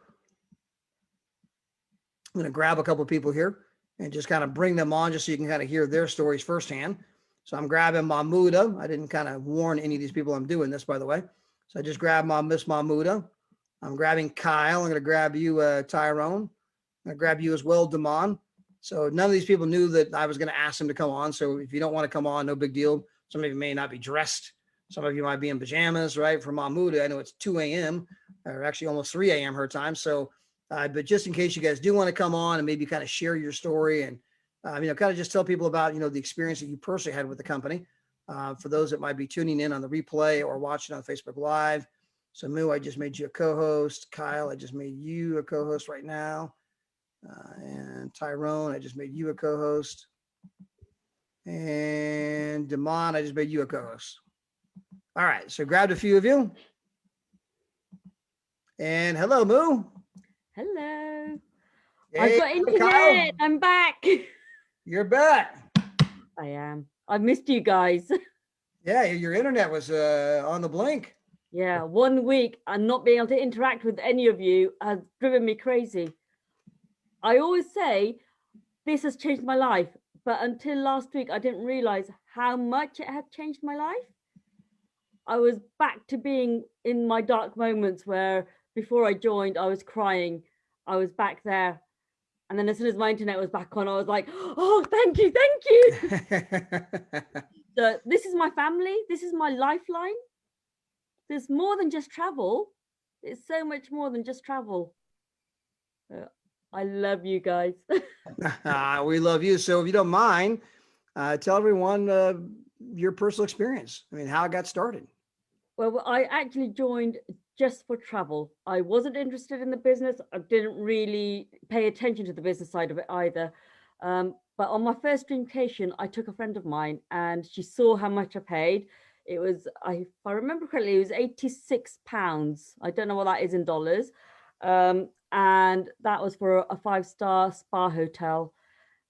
I'm going to grab a couple of people here and just kind of bring them on just so you can kind of hear their stories firsthand. So I'm grabbing Mahmouda. I didn't kind of warn any of these people I'm doing this, by the way. So I just grabbed Miss Mahmouda. I'm grabbing Kyle. I'm going to grab you, Tyrone. I'm going to grab you as well, Damon. So none of these people knew that I was going to ask them to come on. So if you don't want to come on, no big deal. Some of you may not be dressed. Some of you might be in pajamas, right? For Mahmouda, I know it's 2 a.m. or actually almost 3 a.m. her time. So, but just in case you guys do want to come on and maybe kind of share your story and, kind of just tell people about, the experience that you personally had with the company. For those that might be tuning in on the replay or watching on Facebook Live. So Moo, I just made you a co-host. Kyle, I just made you a co-host right now. And Tyrone, I just made you a co-host. And Damon, I just made you a co-host. All right, so grabbed a few of you. And hello, Moo. Hello. Hey, I've got internet. Kyle. I'm back. You're back. I am. I've missed you guys. Yeah, your internet was on the blink. Yeah, 1 week and not being able to interact with any of you has driven me crazy. I always say this has changed my life, but until last week, I didn't realize how much it had changed my life. I was back to being in my dark moments where before I joined, I was crying. I was back there. And then as soon as my internet was back on, I was like, oh, thank you. So this is my family. This is my lifeline. There's more than just travel. It's so much more than just travel. I love you guys. We love you. So if you don't mind, tell everyone your personal experience. I mean, how it got started. Well, I actually joined just for travel. I wasn't interested in the business. I didn't really pay attention to the business side of it either. But on my first dreamcation, I took a friend of mine and she saw how much I paid. It was, if I remember correctly, it was £86. I don't know what that is in dollars. And that was for a 5-star spa hotel.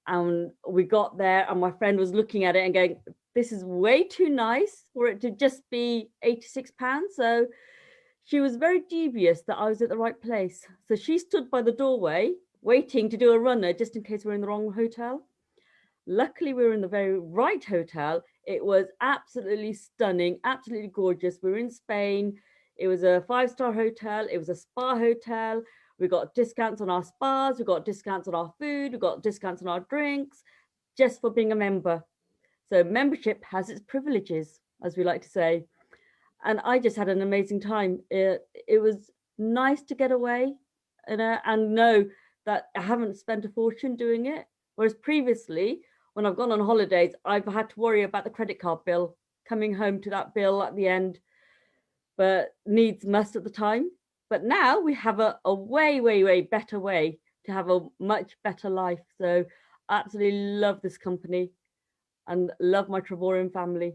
And we got there and my friend was looking at it and going, this is way too nice for it to just be £86. So she was very dubious that I was at the right place. So she stood by the doorway waiting to do a runner just in case we're in the wrong hotel. Luckily, we were in the very right hotel. It was absolutely stunning, absolutely gorgeous. We were in Spain. It was a 5-star hotel. It was a spa hotel. We got discounts on our spas. We got discounts on our food. We got discounts on our drinks just for being a member. So membership has its privileges, as we like to say. And I just had an amazing time. It was nice to get away and know that I haven't spent a fortune doing it. Whereas previously, when I've gone on holidays, I've had to worry about the credit card bill, coming home to that bill at the end, but needs must at the time. But now we have a way, way, way better way to have a much better life. So I absolutely love this company and love my Travorium family.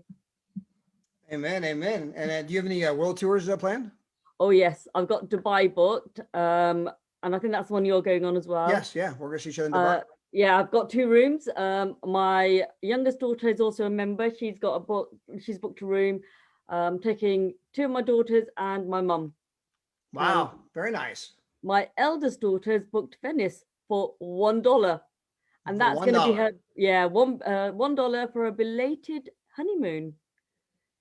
Amen, amen. And do you have any world tours planned? Oh yes, I've got Dubai booked, and I think that's the one you're going on as well. Yes, yeah, we're gonna see each other in Dubai. Yeah, I've got 2 rooms. My youngest daughter is also a member. She's got a book. She's booked a room. Taking 2 of my daughters and my mum. Wow, very nice. My eldest daughter has booked Venice for $1, and that's going to be her. Yeah, $1 for a belated honeymoon.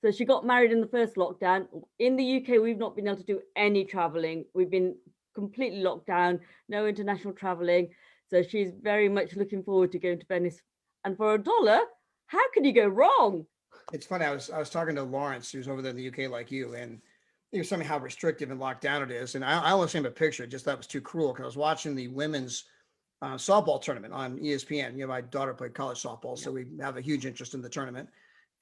So she got married in the first lockdown. In the UK, we've not been able to do any traveling. We've been completely locked down, no international traveling. So she's very much looking forward to going to Venice. And for $1, how can you go wrong? It's funny. I was talking to Lawrence, who's over there in the UK like you, and he was telling me how restrictive and locked down it is. And I only sent him a picture. Just thought it was too cruel because I was watching the women's softball tournament on ESPN. You know, my daughter played college softball, so we have a huge interest in the tournament.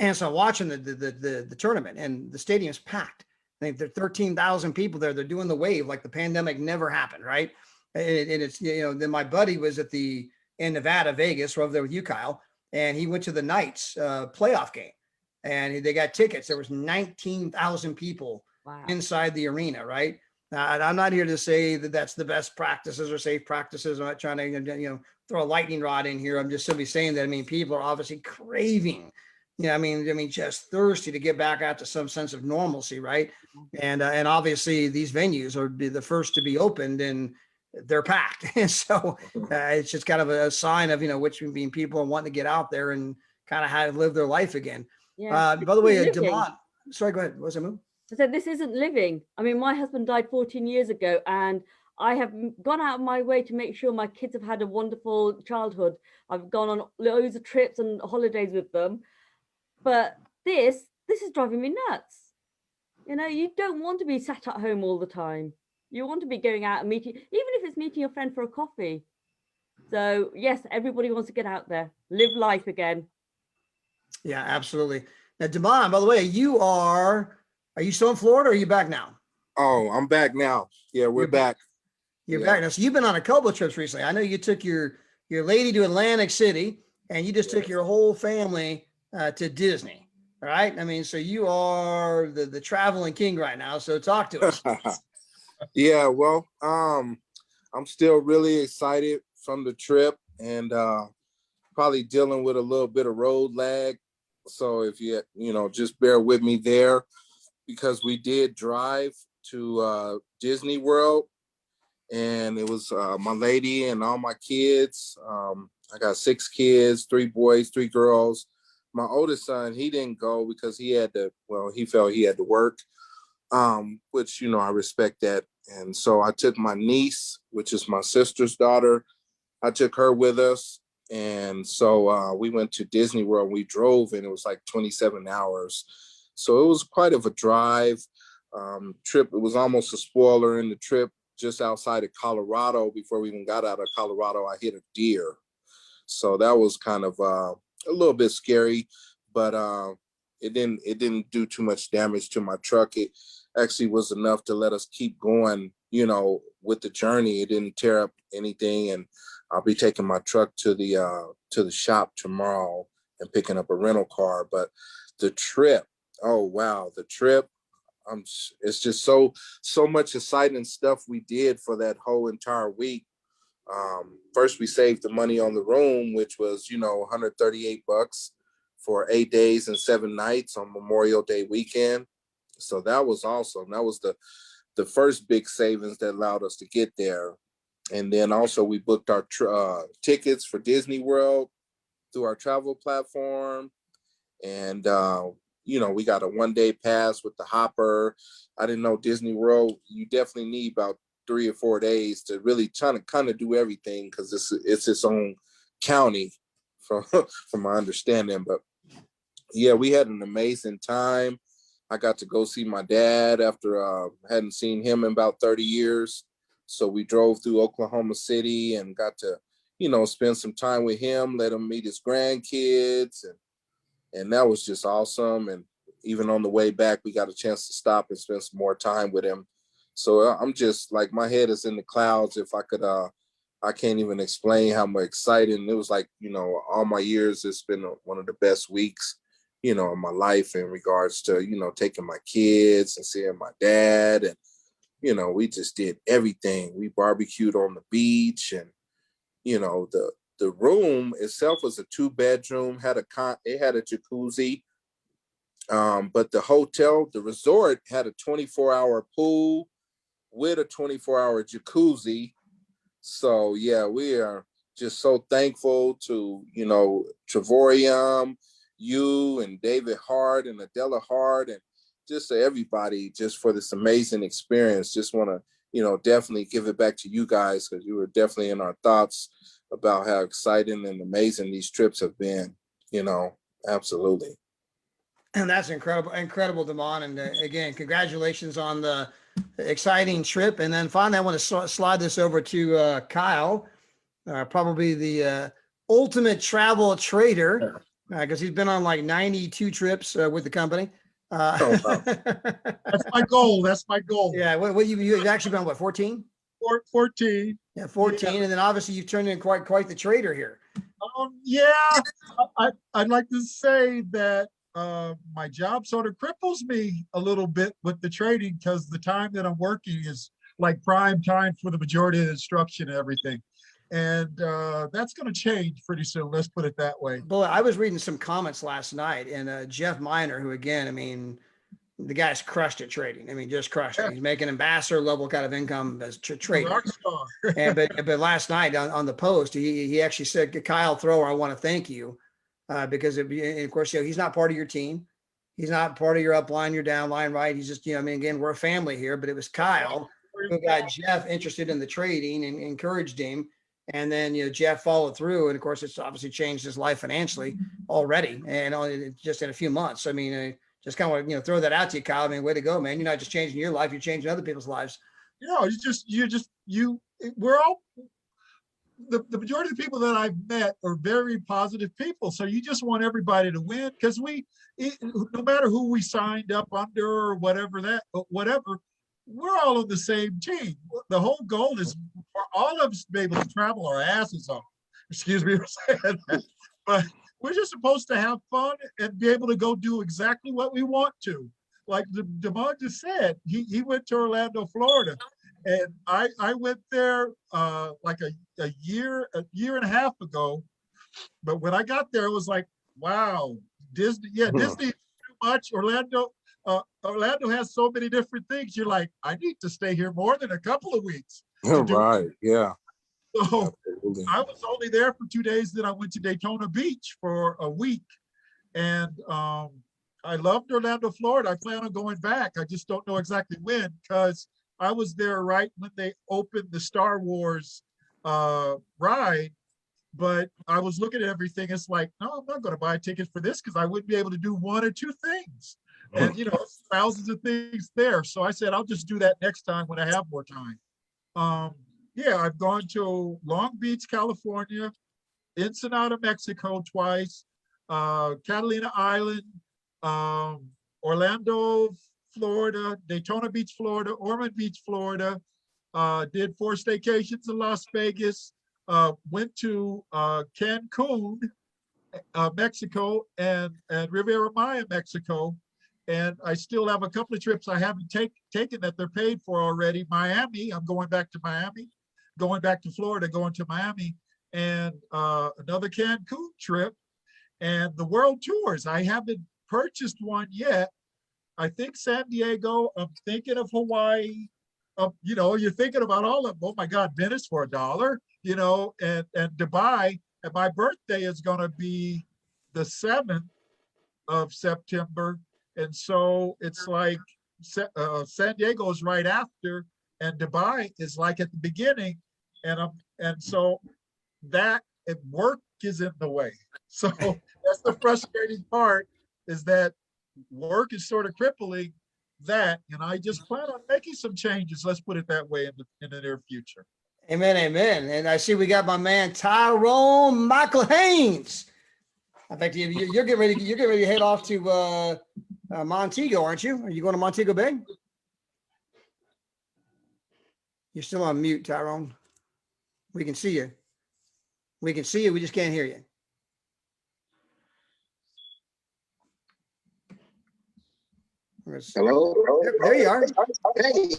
And so I'm watching the tournament, and the stadium's packed. I think there are 13,000 people there. They're doing the wave like the pandemic never happened, right? And it's, you know, then my buddy was in Nevada, Vegas, over there with you, Kyle, and he went to the Knights playoff game, and they got tickets. There was 19,000 people inside the arena, right? And I'm not here to say that that's the best practices or safe practices. I'm not trying to, throw a lightning rod in here. I'm just simply saying that, I mean, people are obviously craving, I mean, just thirsty to get back out to some sense of normalcy, right? And obviously these venues are the first to be opened, and they're packed. And so it's just kind of a sign of, which being people wanting to get out there and kind of how to live their life again. Yeah. By the way, Damon, sorry, go ahead. What was that move? I said, this isn't living. I mean, my husband died 14 years ago, and I have gone out of my way to make sure my kids have had a wonderful childhood. I've gone on loads of trips and holidays with them. But this is driving me nuts. You don't want to be sat at home all the time. You want to be going out and meeting, even if it's meeting your friend for a coffee. So yes, everybody wants to get out there, live life again. Yeah, absolutely. Now, Damon, by the way, are you still in Florida or are you back now? Oh, I'm back now. Yeah, we're back. You're back now. So you've been on a couple of trips recently. I know you took your lady to Atlantic City, and you just took your whole family to Disney, right? I mean, so you are the traveling king right now. So talk to us. Yeah, well, I'm still really excited from the trip, and probably dealing with a little bit of road lag. So if you just bear with me there, because we did drive to Disney World, and it was my lady and all my kids. I got 6 kids, 3 boys, 3 girls. My oldest son, he didn't go because he felt he had to work, which, I respect that. And so I took my niece, which is my sister's daughter. I took her with us. And so we went to Disney World. We drove, and it was like 27 hours. So it was quite of a drive. Trip. It was almost a spoiler in the trip. Just outside of Colorado, before we even got out of Colorado, I hit a deer. So that was kind of a little bit scary, but it didn't do too much damage to my truck. It actually was enough to let us keep going, with the journey. It didn't tear up anything, and I'll be taking my truck to the shop tomorrow and picking up a rental car. But the trip, oh wow, the trip. It's just so much exciting stuff we did for that whole entire week. First, we saved the money on the room, which was $138 for 8 days and 7 nights on Memorial Day weekend. So that was awesome. That was the first big savings that allowed us to get there. And then also we booked our tickets for Disney World through our travel platform. And, we got a 1-day pass with the hopper. I didn't know Disney World, you definitely need about 3 or 4 days to really try to kind of do everything, because it's its own county from my understanding. But yeah, we had an amazing time. I got to go see my dad after hadn't seen him in about 30 years. So we drove through Oklahoma City and got to, spend some time with him, let him meet his grandkids. And that was just awesome. And even on the way back, we got a chance to stop and spend some more time with him. So I'm just like, my head is in the clouds. If I could, I can't even explain how much exciting it was. Like, all my years, it's been one of the best weeks, in my life in regards to, taking my kids and seeing my dad. And, we just did everything. We barbecued on the beach, and, the room itself was a 2-bedroom, it had a jacuzzi. But the resort had a 24-hour pool with a 24-hour jacuzzi. So yeah, we are just so thankful to, Travorium, you and David Hart and Adela Hart, and just to everybody just for this amazing experience. Just want to, definitely give it back to you guys, because you were definitely in our thoughts about how exciting and amazing these trips have been, absolutely. And that's incredible, Damon. And again, congratulations on the exciting trip. And then finally, I want to slide this over to Kyle, probably the ultimate travel trader, because he's been on like 92 trips with the company. Oh, wow. That's my goal. That's my goal. Yeah, what you've actually been, what, 14? 14. Yeah, 14. Yeah. And then obviously you've turned in quite the trader here. Yeah, I'd like to say that my job sort of cripples me a little bit with the trading, because the time that I'm working is like prime time for the majority of the instruction and everything. And that's going to change pretty soon. Let's put it that way. But I was reading some comments last night, and Jeff Miner, who again, I mean, the guy's crushed at trading. I mean, just crushed it. He's making ambassador level kind of income as trading. But last night on the post, he actually said, Kyle Thrower, I want to thank you because of course, he's not part of your team. He's not part of your upline, your downline, right? He's just, again, we're a family here, but it was Kyle who got Jeff interested in the trading and encouraged him. And then, Jeff followed through. And of course, it's obviously changed his life financially already. And just in a few months. I mean, just kind of, throw that out to you, Kyle. I mean, way to go, man. You're not just changing your life, you're changing other people's lives. We're all, the majority of the people that I've met are very positive people. So you just want everybody to win, because no matter who we signed up under or whatever, we're all on the same team. The whole goal is for all of us to be able to travel our asses off. Excuse me for saying that. But we're just supposed to have fun and be able to go do exactly what we want to. Like Damon just said, he went to Orlando, Florida. And I went there like a year and a half ago. But when I got there, it was like, wow, Disney is too much. Orlando has so many different things. You're like, I need to stay here more than a couple of weeks. Right. Yeah. So absolutely. I was only there for 2 days. Then I went to Daytona Beach for a week. And I loved Orlando, Florida. I plan on going back. I just don't know exactly when, because I was there right when they opened the Star Wars ride. But I was looking at everything. It's like, no, I'm not going to buy a ticket for this, because I wouldn't be able to do one or two things. And, thousands of things there. So I said, I'll just do that next time when I have more time. Yeah, I've gone to Long Beach, California, Ensenada, Mexico twice, Catalina Island, Orlando, Florida, Daytona Beach, Florida, Ormond Beach, Florida, did 4 staycations in Las Vegas, went to Cancun, Mexico, and Riviera Maya, Mexico. And I still have a couple of trips I haven't taken that they're paid for already. Miami, I'm going back to Miami, going back to Florida, going to Miami, and another Cancun trip, and the world tours. I haven't purchased one yet. I think San Diego, I'm thinking of Hawaii. You know, you're thinking about all of them. Oh my God, Venice for $1, you know, and Dubai. And my birthday is going to be the 7th of September. And so it's like San Diego is right after, and Dubai is like at the beginning. And so that work is in the way. So that's the frustrating part, is that work is sort of crippling that. And I just plan on making some changes, let's put it that way, in the near future. Amen, amen. And I see we got my man Tyrone Michael Haynes. In fact, you're getting ready. You're getting ready to head off to Montego, aren't you? Are you going to Montego Bay? You're still on mute, Tyrone. We can see you. We can see you. We just can't hear you. Hello? There you are. Hey.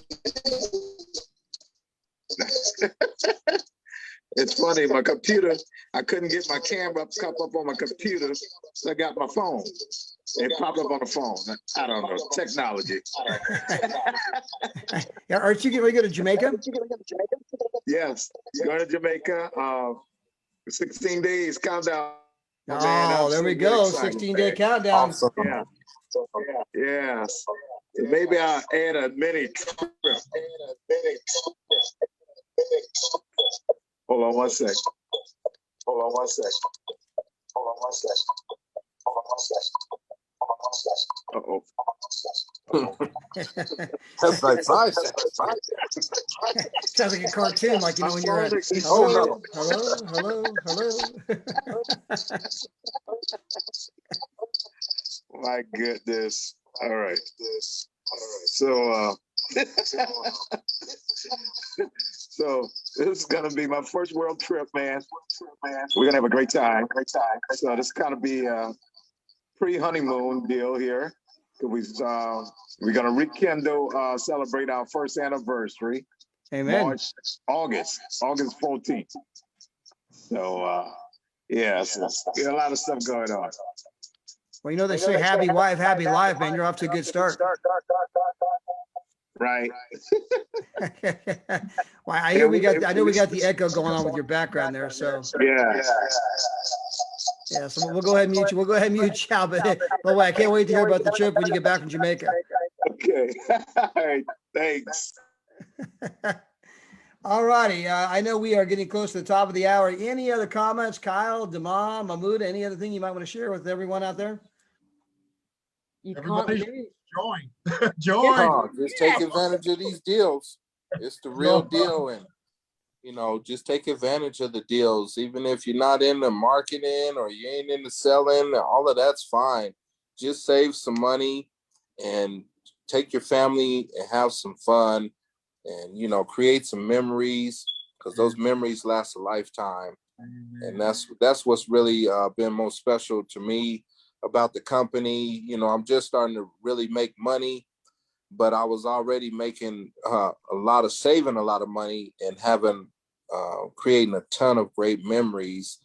It's funny, my computer, I couldn't get my camera up on my computer, so I got my phone. It popped up on the phone. I don't know, technology. Aren't you getting ready to go to Jamaica? Yes, going to Jamaica. 16 days countdown. Oh, there we go. 16-day countdown. Awesome. Yeah. Yes. Maybe I'll add a mini trip. Hold on one sec. Uh-oh. That's like Fireside. Sounds like a cartoon, like, you know, when you're at, Oh, hello. My goodness. All right. So, so this is gonna be my first world trip, man. We're gonna have a great time. So this is gonna be a pre-honeymoon deal here. We're gonna rekindle, celebrate our first anniversary. Amen. August 14th. So yes, got a lot of stuff going on. Well, you know, they say happy wife, happy life, man. You're off to a good start. Right. Well, I know we got the echo going on with your background there. So Yeah. so we'll go ahead and mute you. We'll go ahead and mute you out. But boy, I can't wait to hear about the trip when you get back from Jamaica. Okay. All right. Thanks. All righty. I know we are getting close to the top of the hour. Any other comments, Kyle, Damon, Mahmoud, any other thing you might want to share with everyone out there? You Everybody can't lose. join. Join. No, just take advantage of these deals. It's the real deal. And, you know, just take advantage of the deals. Even if you're not in the marketing or you ain't in the selling, all of that's fine. Just save some money and take your family and have some fun and, you know, create some memories, because those memories last a lifetime. And that's what's really been most special to me about the company. You know, I'm just starting to really make money, but I was already making saving a lot of money and creating a ton of great memories.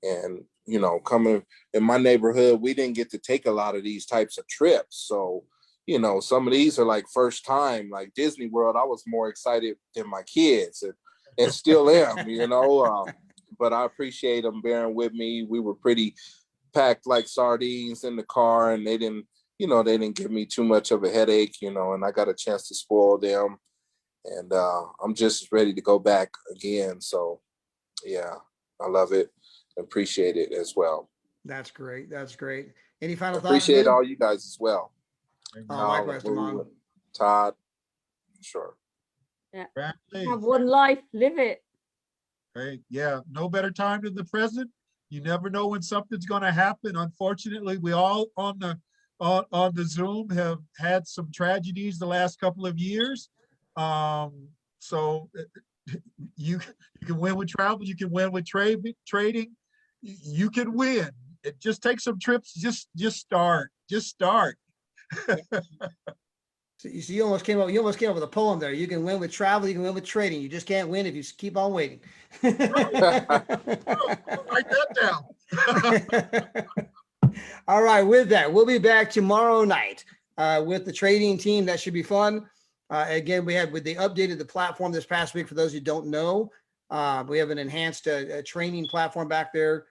And, you know, coming in my neighborhood, we didn't get to take a lot of these types of trips. So, you know, some of these are like first time, like Disney World. I was more excited than my kids and still am, you know, but I appreciate them bearing with me. We were pretty packed like sardines in the car, and they didn't give me too much of a headache, you know, and I got a chance to spoil them. And I'm just ready to go back again. So yeah, I love it. Appreciate it as well. That's great. That's great. Any final thoughts? Appreciate all you guys as well. Likewise, Damon. Todd, sure. Yeah. Family. Have one life, live it. Right. Yeah. No better time than the present. You never know when something's going to happen. Unfortunately, we all on the on the Zoom have had some tragedies the last couple of years. So you can win with travel, you can win with trading, you can win. It just takes some trips. Just start. So you almost came up. You almost came up with a poem there. You can win with travel. You can win with trading. You just can't win if you keep on waiting. Write that down. All right. With that, we'll be back tomorrow night with the trading team. That should be fun. Again, we updated the platform this past week. For those who don't know, we have an enhanced training platform back there.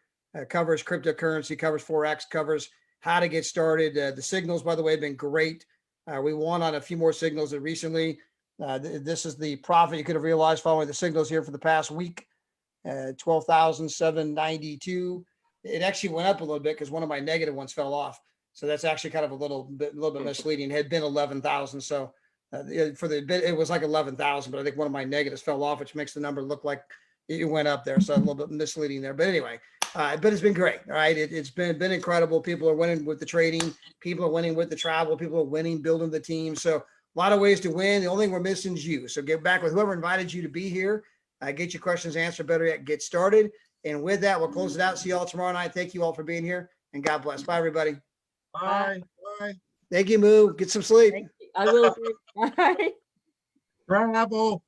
Covers cryptocurrency, covers Forex, covers how to get started. The signals, by the way, have been great. We won on a few more signals recently. This is the profit you could have realized following the signals here for the past week. 12,792. It actually went up a little bit because one of my negative ones fell off. So that's actually kind of a little bit misleading. It had been 11,000. So for the bit, it was like 11,000, but I think one of my negatives fell off, which makes the number look like it went up there. So a little bit misleading there. But anyway, but it's been great. All right. It's been incredible. People are winning with the trading. People are winning with the travel. People are winning, building the team. So a lot of ways to win. The only thing we're missing is you. So get back with whoever invited you to be here. Get your questions answered. Better yet, get started. And with that, we'll close it out. See you all tomorrow night. Thank you all for being here, and God bless. Bye, everybody. Bye. Thank you, Moo. Get some sleep. Thank you. I will do. Bye. Bravo.